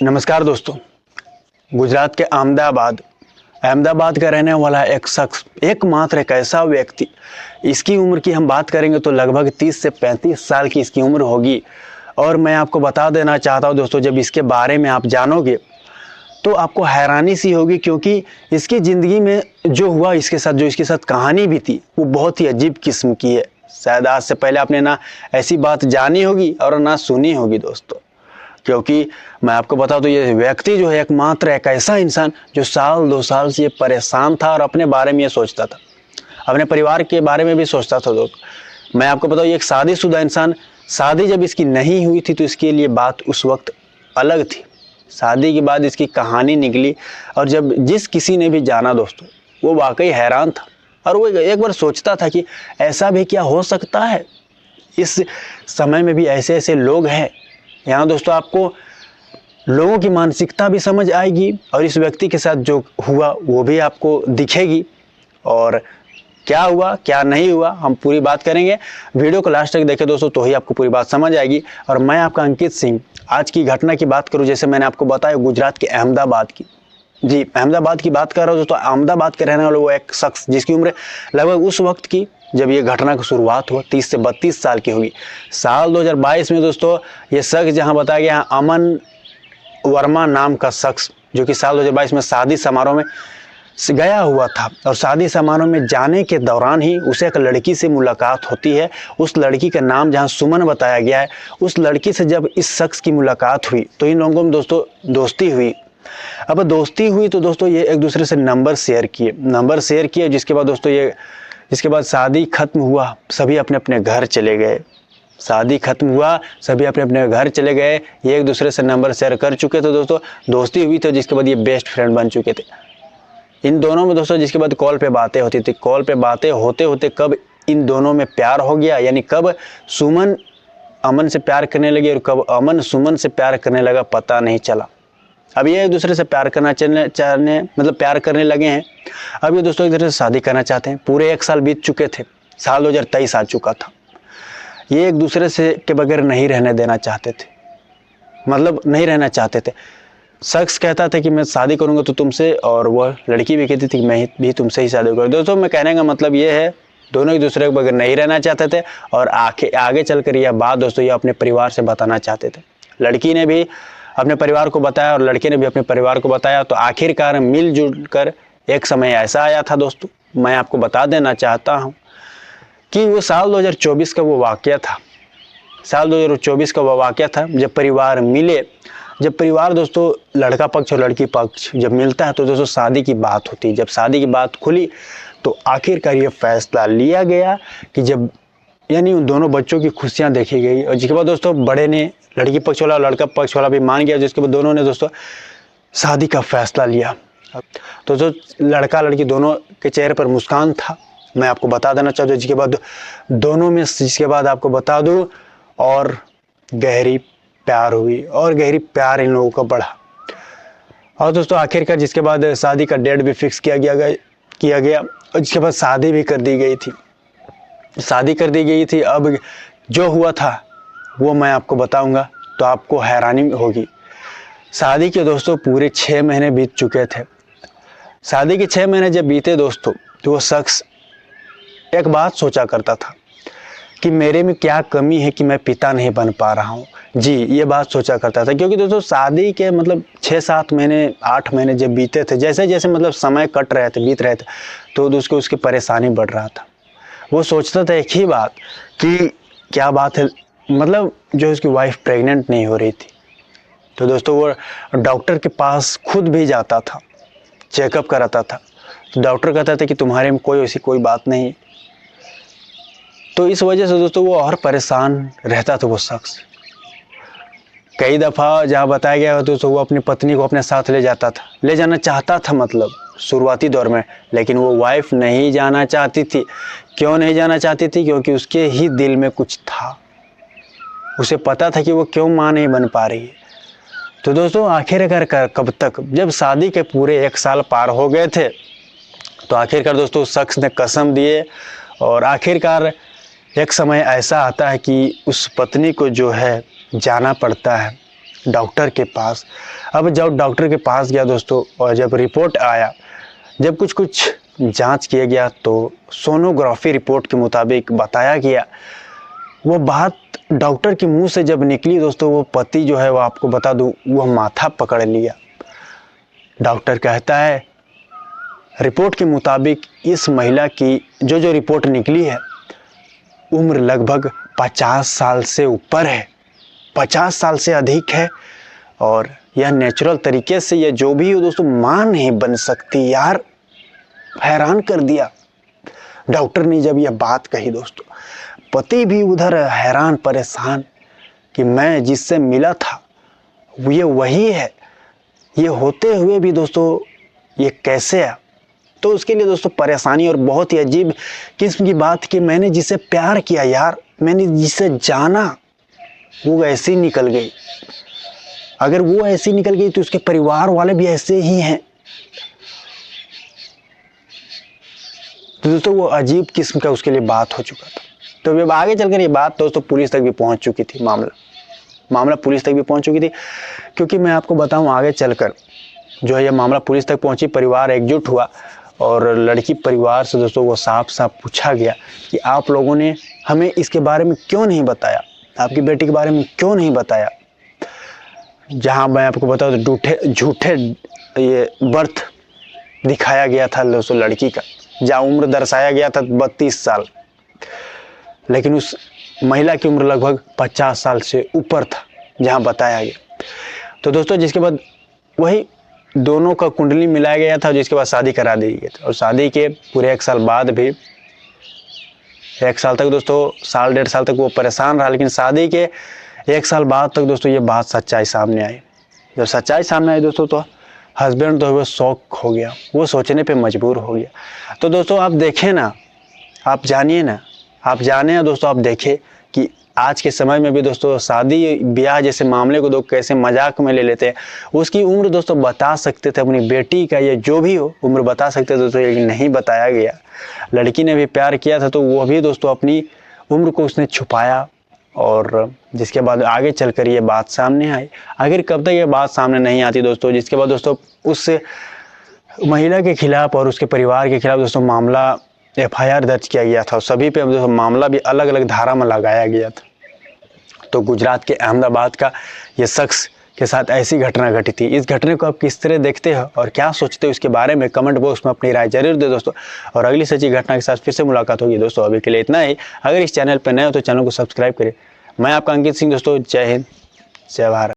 नमस्कार दोस्तों। गुजरात के अहमदाबाद का रहने वाला एक शख्स, एकमात्र एक ऐसा व्यक्ति, इसकी उम्र की हम बात करेंगे तो लगभग 30 से 35 साल की इसकी उम्र होगी। और मैं आपको बता देना चाहता हूं दोस्तों, जब इसके बारे में आप जानोगे तो आपको हैरानी सी होगी, क्योंकि इसकी ज़िंदगी में जो हुआ इसके साथ, जो इसके साथ कहानी भी थी, वो बहुत ही अजीब किस्म की है। शायद आज से पहले आपने ना ऐसी बात जानी होगी और ना सुनी होगी दोस्तों। क्योंकि मैं आपको बता दूं, ये व्यक्ति जो है एकमात्र एक ऐसा इंसान जो साल 2 साल से ये परेशान था और अपने बारे में ये सोचता था, अपने परिवार के बारे में भी सोचता था दोस्त। मैं आपको बताऊं, ये एक शादीशुदा इंसान, शादी जब इसकी नहीं हुई थी तो इसके लिए बात उस वक्त अलग थी। शादी के बाद इसकी कहानी निकली और जब जिस किसी ने भी जाना दोस्तों, वो वाकई हैरान था। और वो एक बार सोचता था कि ऐसा भी क्या हो सकता है, इस समय में भी ऐसे ऐसे लोग हैं। यहाँ दोस्तों आपको लोगों की मानसिकता भी समझ आएगी और इस व्यक्ति के साथ जो हुआ वो भी आपको दिखेगी, और क्या हुआ क्या नहीं हुआ हम पूरी बात करेंगे। वीडियो को लास्ट तक देखें दोस्तों, तो ही आपको पूरी बात समझ आएगी। और मैं आपका अंकित सिंह, आज की घटना की बात करूं, जैसे मैंने आपको बताया गुजरात के अहमदाबाद की, जी अहमदाबाद की बात कर रहा हूँ दोस्तों। अहमदाबाद के रहने वाले वो एक शख्स जिसकी उम्र लगभग उस वक्त की जब ये घटना की शुरुआत हुआ 30 से 32 साल की होगी। साल 2022 में दोस्तों ये शख्स जहां बताया गया, अमन वर्मा नाम का शख्स, जो कि साल 2022 में शादी समारोह में गया हुआ था। और शादी समारोह में जाने के दौरान ही उसे एक लड़की से मुलाकात होती है। उस लड़की का नाम जहां सुमन बताया गया है, उस लड़की से जब इस शख्स की मुलाकात हुई तो इन लोगों में दोस्तों दोस्ती हुई। अब दोस्ती हुई तो दोस्तों ये एक दूसरे से नंबर शेयर किए, जिसके बाद दोस्तों इसके बाद शादी खत्म हुआ, सभी अपने अपने घर चले गए। शादी खत्म हुआ, सभी अपने अपने घर चले गए। ये एक दूसरे से नंबर शेयर कर चुके थे दोस्तों, दोस्ती हुई थी, जिसके बाद ये बेस्ट फ्रेंड बन चुके थे इन दोनों में दोस्तों। जिसके बाद कॉल पे बातें होती थी, कॉल पे बातें होते होते कब इन दोनों में प्यार हो गया, यानी कब सुमन अमन से प्यार करने लगी और कब अमन सुमन से प्यार करने लगा, पता नहीं चला। अब ये एक दूसरे से प्यार प्यार करने लगे हैं। अब ये दोस्तों एक दूसरे से शादी करना चाहते हैं। पूरे 1 साल बीत चुके थे, साल 2023 आ चुका था। ये एक दूसरे से के बगैर नहीं रहने देना चाहते थे, नहीं रहना चाहते थे। शख्स कहता था कि मैं शादी करूंगा तो तुमसे, और वह लड़की भी कहती थी कि मैं भी तुमसे ही शादी करूंगा। दोस्तों मैं कहने का मतलब ये है, दोनों एक दूसरे के बगैर नहीं रहना चाहते थे। और आगे चलकर यह बात दोस्तों ये अपने परिवार से बताना चाहते थे। लड़की ने भी अपने परिवार को बताया और लड़के ने भी अपने परिवार को बताया। तो आखिरकार मिलजुल कर एक समय ऐसा आया था दोस्तों, मैं आपको बता देना चाहता हूं कि वो साल 2024 का वो वाकया था। साल 2024 का वो वाकया था जब परिवार मिले। जब परिवार दोस्तों, लड़का पक्ष और लड़की पक्ष जब मिलता है तो दोस्तों शादी की बात होती है। जब शादी की बात खुली तो आखिरकार ये फैसला लिया गया कि जब यानी उन दोनों बच्चों की खुशियां देखी गई। और जिसके बाद दोस्तों बड़े ने, लड़की पक्ष वाला लड़का पक्ष वाला भी मान गया, जिसके बाद दोनों ने दोस्तों शादी का फैसला लिया। तो जो लड़का लड़की दोनों के चेहरे पर मुस्कान था, मैं आपको बता देना चाहता हूँ। जिसके बाद आपको बता दूं, और गहरी प्यार हुई और गहरी प्यार इन लोगों का बढ़ा। और दोस्तों आखिरकार जिसके बाद शादी का डेट भी फिक्स किया गया और जिसके बाद शादी भी कर दी गई थी। अब जो हुआ था वो मैं आपको बताऊंगा तो आपको हैरानी होगी। शादी के दोस्तों पूरे 6 महीने बीत चुके थे। शादी के 6 महीने जब बीते दोस्तों, तो वो शख्स एक बात सोचा करता था कि मेरे में क्या कमी है कि मैं पिता नहीं बन पा रहा हूँ। जी ये बात सोचा करता था, क्योंकि दोस्तों शादी के 6-7 महीने 8 महीने जब बीते थे, जैसे जैसे समय बीत रहे थे, तो दोस्तों उसकी परेशानी बढ़ रहा था। वो सोचता था एक ही बात कि क्या बात है, जो उसकी वाइफ प्रेग्नेंट नहीं हो रही थी। तो दोस्तों वो डॉक्टर के पास खुद भी जाता था, चेकअप कराता था। तो डॉक्टर कहता था कि तुम्हारे में कोई बात नहीं। तो इस वजह से दोस्तों वो और परेशान रहता था वो शख्स। कई दफ़ा जहाँ बताया गया दोस्तों, वो अपनी पत्नी को अपने साथ ले जाना चाहता था शुरुआती दौर में, लेकिन वो वाइफ नहीं जाना चाहती थी। क्यों नहीं जाना चाहती थी? क्योंकि उसके ही दिल में कुछ था। उसे पता था कि वो क्यों माँ नहीं बन पा रही है। तो दोस्तों आखिरकार कब तक, जब शादी के पूरे 1 साल पार हो गए थे, तो आखिरकार दोस्तों उस शख्स ने कसम दिए। और आखिरकार एक समय ऐसा आता है कि उस पत्नी को जो है जाना पड़ता है। डॉक्टर के पास। अब जब डॉक्टर के पास गया दोस्तों, और जब रिपोर्ट आया, जब कुछ जांच किया गया, तो सोनोग्राफी रिपोर्ट के मुताबिक बताया गया, वो बात डॉक्टर के मुंह से जब निकली दोस्तों, वो पति जो है वो आपको बता दूं, वो माथा पकड़ लिया। डॉक्टर कहता है रिपोर्ट के मुताबिक इस महिला की जो रिपोर्ट निकली है, उम्र लगभग 50 साल से ऊपर है, 50 साल से अधिक है, और यह नेचुरल तरीके से यह जो भी हो दोस्तों मां नहीं बन सकती। यार हैरान कर दिया डॉक्टर ने जब यह बात कही दोस्तों। पति भी उधर हैरान परेशान कि मैं जिससे मिला था ये वही है, ये होते हुए भी दोस्तों ये कैसे है। तो उसके लिए दोस्तों परेशानी और बहुत ही अजीब किस्म की बात कि मैंने जिसे प्यार किया यार, मैंने जिसे जाना, वो ऐसे ही निकल गई। अगर वो ऐसी निकल गई तो उसके परिवार वाले भी ऐसे ही हैं। तो दोस्तों वो अजीब किस्म का उसके लिए बात हो चुका था। तो अब आगे चलकर ये बात दोस्तों पुलिस तक भी पहुंच चुकी थी, मामला पुलिस तक भी पहुंच चुकी थी। क्योंकि मैं आपको बताऊं आगे चलकर जो है यह मामला पुलिस तक पहुंची, परिवार एकजुट हुआ, और लड़की परिवार से दोस्तों वो साफ साफ पूछा गया कि आप लोगों ने हमें इसके बारे में क्यों नहीं बताया, आपकी बेटी के बारे में क्यों नहीं बताया। जहां मैं आपको बताऊं तो झूठे ये बर्थ दिखाया गया था दोस्तों लड़की का, जहाँ उम्र दर्शाया गया था 32 साल, लेकिन उस महिला की उम्र लगभग 50 साल से ऊपर था जहाँ बताया गया। तो दोस्तों जिसके बाद वही दोनों का कुंडली मिलाया गया था, जिसके बाद शादी करा दी गई थी। और शादी के पूरे 1 साल बाद भी 1 साल तक दोस्तों, साल 1.5 साल तक वो परेशान रहा, लेकिन शादी के 1 साल बाद तक दोस्तों ये बात सच्चाई सामने आई। जब सच्चाई सामने आई दोस्तों तो हस्बैंड तो वो शॉक हो गया, वो सोचने पे मजबूर हो गया। तो दोस्तों आप देखें ना, आप जानिए ना, आप जाने दोस्तों, आप देखें कि आज के समय में भी दोस्तों शादी ब्याह जैसे मामले को लोग कैसे मजाक में ले लेते हैं। उसकी उम्र दोस्तों बता सकते थे, अपनी बेटी का ये जो भी हो उम्र बता सकते थे दोस्तों, लेकिन नहीं बताया गया। लड़की ने भी प्यार किया था तो वो भी दोस्तों अपनी उम्र को उसने छुपाया, और जिसके बाद आगे चलकर ये बात सामने आई। आखिर कब तक ये बात सामने नहीं आती दोस्तों, जिसके बाद दोस्तों उस महिला के खिलाफ और उसके परिवार के खिलाफ दोस्तों मामला FIR दर्ज किया गया था। सभी पे दोस्तों मामला भी अलग अलग धारा में लगाया गया था। तो गुजरात के अहमदाबाद का ये शख्स के साथ ऐसी घटना घटी थी। इस घटने को आप किस तरह देखते हो और क्या सोचते हो इसके बारे में कमेंट बॉक्स में अपनी राय जरूर दे दोस्तों। और अगली सच्ची घटना के साथ फिर से मुलाकात होगी दोस्तों। अभी के लिए इतना ही। अगर इस चैनल पर नए हो तो चैनल को सब्सक्राइब करें। मैं आपका अंकित सिंह दोस्तों, जय हिंद, जय भारत।